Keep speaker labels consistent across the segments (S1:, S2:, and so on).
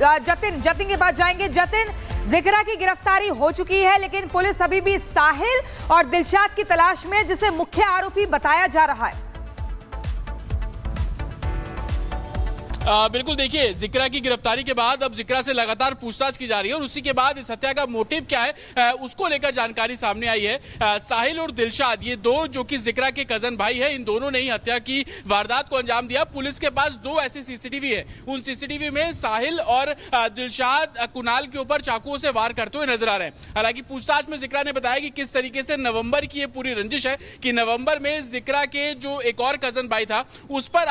S1: जतिन के पास जाएंगे। जतिन, जिक्रा की गिरफ्तारी हो चुकी है, लेकिन पुलिस अभी भी साहिल और दिलशाद की तलाश में, जिसे मुख्य आरोपी बताया जा रहा है।
S2: बिल्कुल, देखिए, जिक्रा की गिरफ्तारी के बाद अब जिक्रा से लगातार पूछताछ की जा रही है और उसी के बाद इस हत्या का मोटिव क्या है उसको लेकर जानकारी सामने आई है। साहिल और दिलशाद, ये दो जो कि जिक्रा के कजन भाई है, इन दोनों ने ही हत्या की वारदात को अंजाम दिया। पुलिस के पास दो ऐसे सीसीटीवी है, उन सीसीटीवी में साहिल और दिलशाद कुणाल के ऊपर चाकुओं से वार करते हुए नजर आ रहे हैं। हालांकि पूछताछ में जिक्रा ने बताया कि किस तरीके से नवंबर की ये पूरी रंजिश है कि नवंबर में जिक्रा के जो एक और कजन भाई था उस पर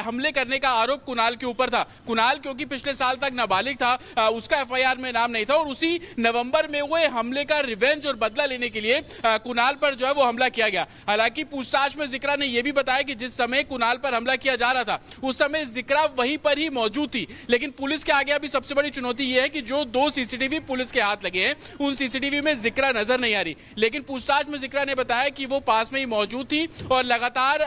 S2: हमले करने का आरोप कुणाल के ऊपर था। कुणाल क्योंकि पिछले साल तक नाबालिग था, उसका एफआईआर में नाम नहीं था और उसी नवंबर में हुए हमले का रिवेंज और बदला लेने के लिए कुणाल पर जो है वो हमला किया गया। हालांकि पूछताछ में जिक्रा ने यह भी बताया कि जिस समय कुणाल पर हमला किया जा रहा था उस समय जिक्रा वहीं पर ही मौजूद थी। लेकिन पुलिस के आगे अभी सबसे बड़ी चुनौती यह है कि जो दो सीसीटीवी पुलिस के हाथ लगे हैं उन सीसीटीवी में जिक्रा नजर नहीं आ रही। लेकिन पूछताछ में जिक्रा ने बताया कि वो पास में ही मौजूद थी और लगातार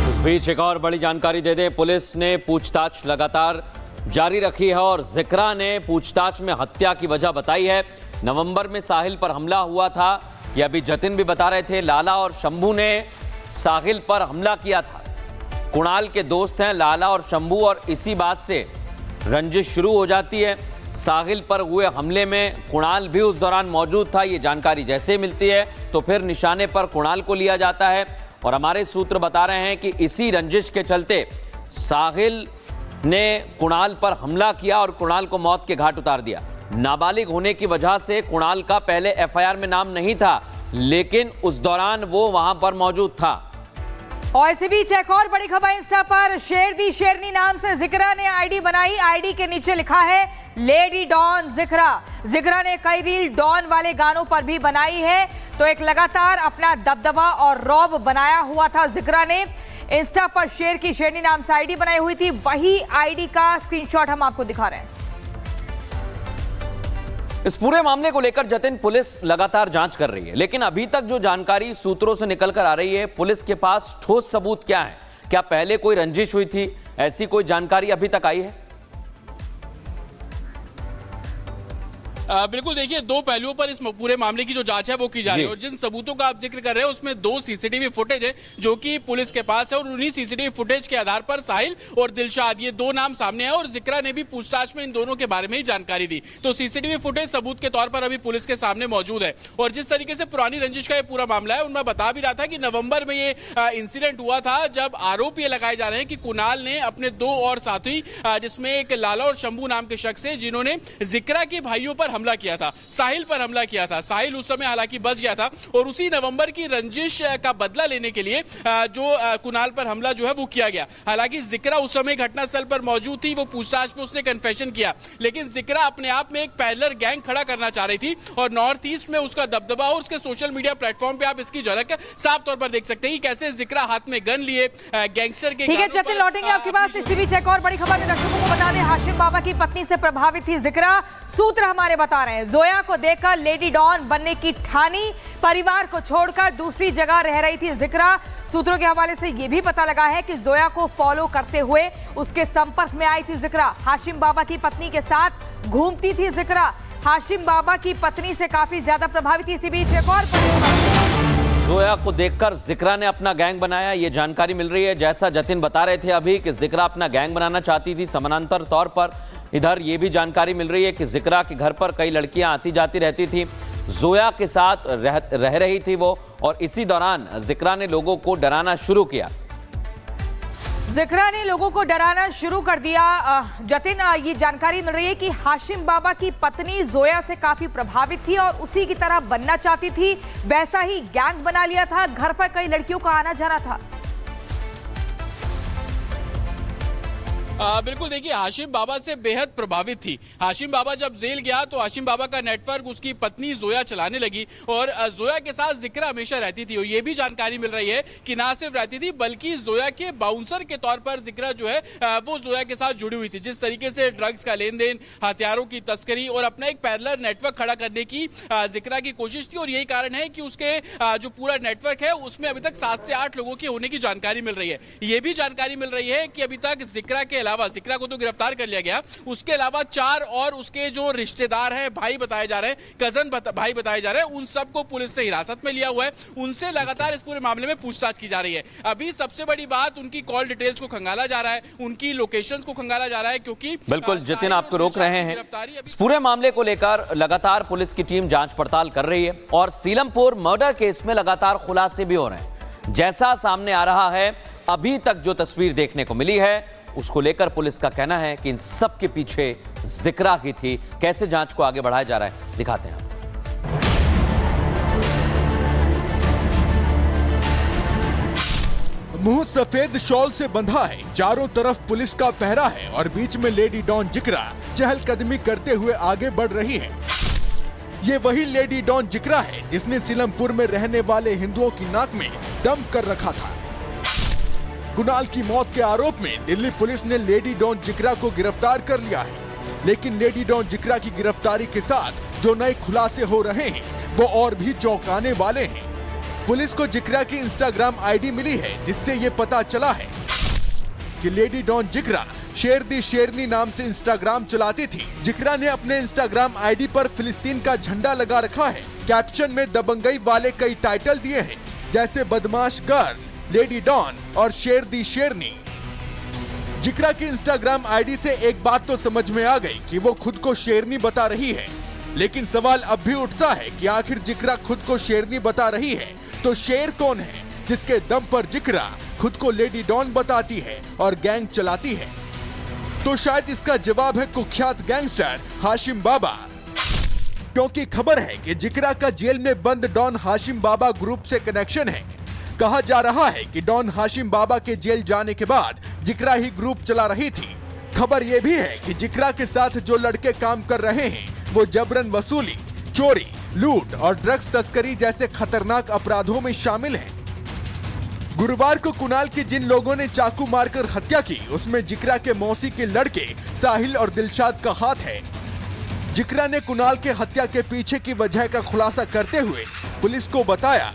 S3: इस बीच एक और बड़ी जानकारी दे दें, पुलिस ने पूछताछ लगातार जारी रखी है और जिक्रा ने पूछताछ में हत्या की वजह बताई है। नवंबर में साहिल पर हमला हुआ था, ये अभी जतिन भी बता रहे थे। लाला और शंभू ने साहिल पर हमला किया था। कुणाल के दोस्त हैं लाला और शंभू और इसी बात से रंजिश शुरू हो जाती है। साहिल पर हुए हमले में कुणाल भी उस दौरान मौजूद था। ये जानकारी जैसे मिलती है तो फिर निशाने पर कुणाल को लिया जाता है और हमारे सूत्र बता रहे हैं कि इसी रंजिश के चलते साहिल ने कुणाल पर हमला किया और कुणाल को मौत के घाट उतार दिया। नाबालिग होने की वजह से कुणाल का पहले एफआईआर में नाम नहीं था, लेकिन उस दौरान वो वहां पर मौजूद था।
S1: और इसी बीच एक और बड़ी खबर इंस्टा पर, शेर दी शेरनी नाम से जिक्रा ने आईडी बनाई। आईडी के नीचे लिखा है लेडी डॉन जिक्रा। जिक्रा ने कई रील डॉन वाले गानों पर भी बनाई है, तो एक लगातार अपना दबदबा और रौब बनाया हुआ था जिक्रा ने। इंस्टा पर शेर की शेरनी नाम से आईडी बनाई हुई थी, वही आईडी का स्क्रीनशॉट हम आपको दिखा रहे हैं।
S3: इस पूरे मामले को लेकर जतिन पुलिस लगातार जांच कर रही है, लेकिन अभी तक जो जानकारी सूत्रों से निकलकर आ रही है, पुलिस के पास ठोस सबूत क्या है? क्या पहले कोई रंजिश हुई थी? ऐसी कोई जानकारी अभी तक आई है?
S2: बिल्कुल, देखिए, दो पहलुओं पर इस पूरे मामले की जो जांच है वो की जा रही है और जिन सबूतों का आप जिक्र कर रहे हैं उसमें दो सीसीटीवी फुटेज है जो कि पुलिस के पास है और उन्हीं सीसीटीवी फुटेज के आधार पर साहिल और दिलशाद, ये दो नाम सामने है और जिक्रा ने भी पूछताछ में इन दोनों के बारे में ही जानकारी दी। तो सीसीटीवी फुटेज सबूत के तौर पर अभी पुलिस के सामने मौजूद है और जिस तरीके से पुरानी रंजिश का ये पूरा मामला है, उनमें बता भी रहा था कि नवंबर में ये इंसिडेंट हुआ था जब आरोप ये लगाए जा रहे हैं कि कुणाल ने अपने दो और साथी, जिसमें एक लाला और शंभू नाम के शख्स है, जिन्होंने जिक्रा के भाइयों पर हमला किया था, साहिल पर हमला किया था। साहिल उस समय हालांकि बच गया था और उसी नवंबर की रंजिश का बदला लेने के लिए जो कुणाल पर हमला जो है वो किया गया। हालांकि जिक्रा उस समय घटनास्थल पर मौजूद थी, वो पूछताछ में उसने कन्फेशन किया, लेकिन जिक्रा अपने आप में एक पैरेलल गैंग खड़ा करना चाह रही थी और नॉर्थ ईस्ट में उसका दबदबा और उसके सोशल मीडिया प्लेटफॉर्म पे आप इसकी झलक साफ तौर पर देख सकते हैं कि कैसे जिक्रा हाथ में गन लिए गैंगस्टर के।
S1: ठीक है जतिन, लौटेंगे आपके पास। इसी बीच एक और बड़ी खबर में दर्शकों को बता दें, हाशिम बाबा की पत्नी से प्रभावित थी जिक्रा। सूत्र हमारे बता रहे हैं जोया को देखकर लेडी डॉन बनने की ठानी, परिवार को छोड़कर दूसरी जगह रह रही थी जिक्रा। सूत्रों के हवाले से यह भी पता लगा है कि जोया को फॉलो करते हुए उसके संपर्क में आई थी जिक्रा। हाशिम बाबा की पत्नी के साथ घूमती थी जिक्रा। हाशिम बाबा की पत्नी से काफी ज्यादा प्रभावित थी। इसी बीच एक और
S3: जोया को देखकर जिक्रा ने अपना गैंग बनाया, ये जानकारी मिल रही है। जैसा जतिन बता रहे थे अभी कि जिक्रा अपना गैंग बनाना चाहती थी समानांतर तौर पर, इधर ये भी जानकारी मिल रही है कि जिक्रा के घर पर कई लड़कियां आती जाती रहती थी, जोया के साथ रह रही थी वो, और इसी दौरान जिक्रा ने लोगों को डराना शुरू किया।
S1: जिक्रा ने लोगों को डराना शुरू कर दिया। जतिन, ये जानकारी मिल रही है कि हाशिम बाबा की पत्नी जोया से काफी प्रभावित थी और उसी की तरह बनना चाहती थी, वैसा ही गैंग बना लिया था, घर पर कई लड़कियों का आना जाना था।
S2: बिल्कुल, देखिए, हाशिम बाबा से बेहद प्रभावित थी। हाशिम बाबा जब जेल गया तो हाशिम बाबा का नेटवर्क उसकी पत्नी जोया चलाने लगी और जोया के साथ जिक्रा हमेशा रहती थी और ये भी जानकारी मिल रही है कि ना सिर्फ रहती थी बल्कि जोया के बाउंसर के तौर पर जिक्रा जो है वो जोया के साथ जुड़ी हुई थी। जिस तरीके से ड्रग्स का लेन देन, हथियारों की तस्करी और अपना एक पैरेलल नेटवर्क खड़ा करने की जिक्रा की कोशिश थी और यही कारण है कि उसके जो पूरा नेटवर्क है उसमें अभी तक 7 से 8 लोगों की होने की जानकारी मिल रही है। ये भी जानकारी मिल रही है कि अभी तक जिक्रा के अलावा जिक्रा को तो गिरफ्तार कर लिया गया, उसके अलावा 4 और उसके जो रिश्तेदार हैं, भाई बताए जा रहे हैं, कजन भाई बताए जा रहे हैं, उन सबको पुलिस ने हिरासत में लिया हुआ है। उनसे लगातार इस पूरे मामले में पूछताछ की जा रही है। अभी सबसे बड़ी बात उनकी कॉल डिटेल्स को खंगाला जा रहा है, उनकी लोकेशंस को खंगाला जा रहा है, क्योंकि
S3: बिल्कुल जितिन आपको रोक रहे हैं। इस पूरे मामले को लेकर लगातार पुलिस की टीम जांच पड़ताल कर रही है और सीलमपुर मर्डर केस में लगातार खुलासे भी हो रहे हैं। जैसा सामने आ रहा है, अभी तक जो तस्वीर देखने को मिली है उसको लेकर पुलिस का कहना है कि इन सब के पीछे जिक्रा ही थी। कैसे जांच को आगे बढ़ाया जा रहा है दिखाते हैं।
S4: मुंह सफेद शॉल से बंधा है, चारों तरफ पुलिस का पहरा है और बीच में लेडी डॉन जिक्रा चहलकदमी करते हुए आगे बढ़ रही है। ये वही लेडी डॉन जिक्रा है जिसने सीलमपुर में रहने वाले हिंदुओं की नाक में दम कर रखा था। कुणाल की मौत के आरोप में दिल्ली पुलिस ने लेडी डॉन जिक्रा को गिरफ्तार कर लिया है, लेकिन लेडी डॉन जिक्रा की गिरफ्तारी के साथ जो नए खुलासे हो रहे हैं वो और भी चौंकाने वाले हैं। पुलिस को जिक्रा की इंस्टाग्राम आईडी मिली है, जिससे ये पता चला है कि लेडी डॉन जिक्रा शेर दी शेरनी नाम से इंस्टाग्राम चलाती थी। जिक्रा ने अपने इंस्टाग्राम आईडी पर फिलिस्तीन का झंडा लगा रखा है। कैप्शन में दबंगई वाले कई टाइटल दिए हैं, जैसे बदमाश गर्ल, लेडी डॉन और शेर दी शेरनी। जिक्रा की इंस्टाग्राम आईडी से एक बात तो समझ में आ गई कि वो खुद को शेरनी बता रही है, लेकिन सवाल अब भी उठता है कि आखिर जिक्रा खुद को शेरनी बता रही है तो शेर कौन है जिसके दम पर जिक्रा खुद को लेडी डॉन बताती है और गैंग चलाती है? तो शायद इसका जवाब है कुख्यात गैंगस्टर हाशिम बाबा, क्योंकि खबर है कि जिक्रा का जेल में बंद डॉन हाशिम बाबा ग्रुप से कनेक्शन है। कहा जा रहा है कि डॉन हाशिम बाबा के जेल जाने के बाद जिक्रा ही ग्रुप चला रही थी। खबर यह भी है कि जिक्रा के साथ जो लड़के काम कर रहे हैं वो जबरन वसूली, चोरी, लूट और ड्रग्स तस्करी जैसे खतरनाक अपराधों में शामिल हैं। गुरुवार को कुणाल की जिन लोगों ने चाकू मारकर हत्या की, उसमें जिक्रा के मौसी के लड़के साहिल और दिलशाद का हाथ है। जिक्रा ने कुणाल के हत्या के पीछे की वजह का खुलासा करते हुए पुलिस को बताया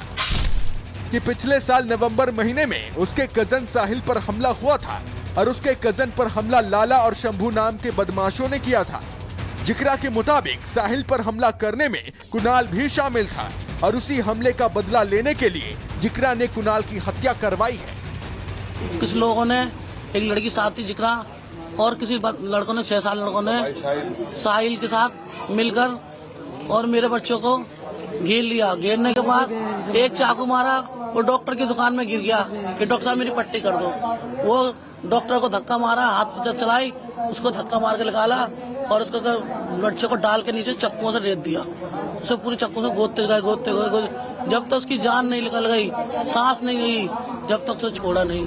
S4: कि पिछले साल नवंबर महीने में उसके कजन साहिल पर हमला हुआ था और उसके कजन पर हमला लाला और शंभू नाम के बदमाशों ने किया था। जिक्रा के मुताबिक साहिल पर हमला करने में कुणाल भी शामिल था और उसी हमले का बदला लेने के लिए जिक्रा ने कुणाल की हत्या करवाई है।
S5: कुछ लोगों ने एक लड़की साथ थी जिक्रा और किसी लड़कों ने 6 साल लड़कों ने साहिल के साथ मिलकर और मेरे बच्चों को घेर लिया। घेरने के बाद एक चाकू मारा, वो डॉक्टर की दुकान में गिर गया कि डॉक्टर साहब मेरी पट्टी कर दो। वो डॉक्टर को धक्का मारा, हाथ पर चलाई, उसको धक्का मार के निकाला और उसको बच्चे को डाल के नीचे चक्कुओं से रेत दिया। उसे पूरी चक्कू से गोदते गए जब तक उसकी जान नहीं निकल गई, सांस नहीं गई, जब तक उसे छोड़ा नहीं।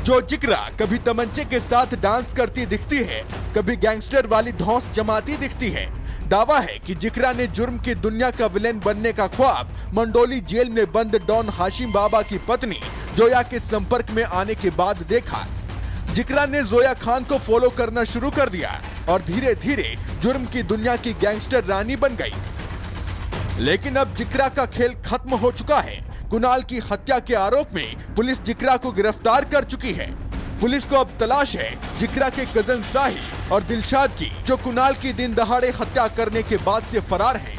S4: जो जिक्रा कभी तमंचे के साथ डांस करती दिखती है, कभी गैंगस्टर वाली धौंस जमाती दिखती है। दावा है कि जिक्रा ने जुर्म की दुनिया का विलेन बनने का ख्वाब मंडोली जेल में बंद डॉन हाशिम बाबा की पत्नी जोया के संपर्क में आने के बाद देखा। जिक्रा ने जोया खान को फॉलो करना शुरू कर दिया और धीरे धीरे जुर्म की दुनिया की गैंगस्टर रानी बन गई। लेकिन अब जिक्रा का खेल खत्म हो चुका है। कुणाल की हत्या के आरोप में पुलिस जिक्रा को गिरफ्तार कर चुकी है। पुलिस को अब तलाश है जिक्रा के कजन साहिल और दिलशाद की, जो कुणाल की दिन दहाड़े हत्या करने के बाद से फरार हैं।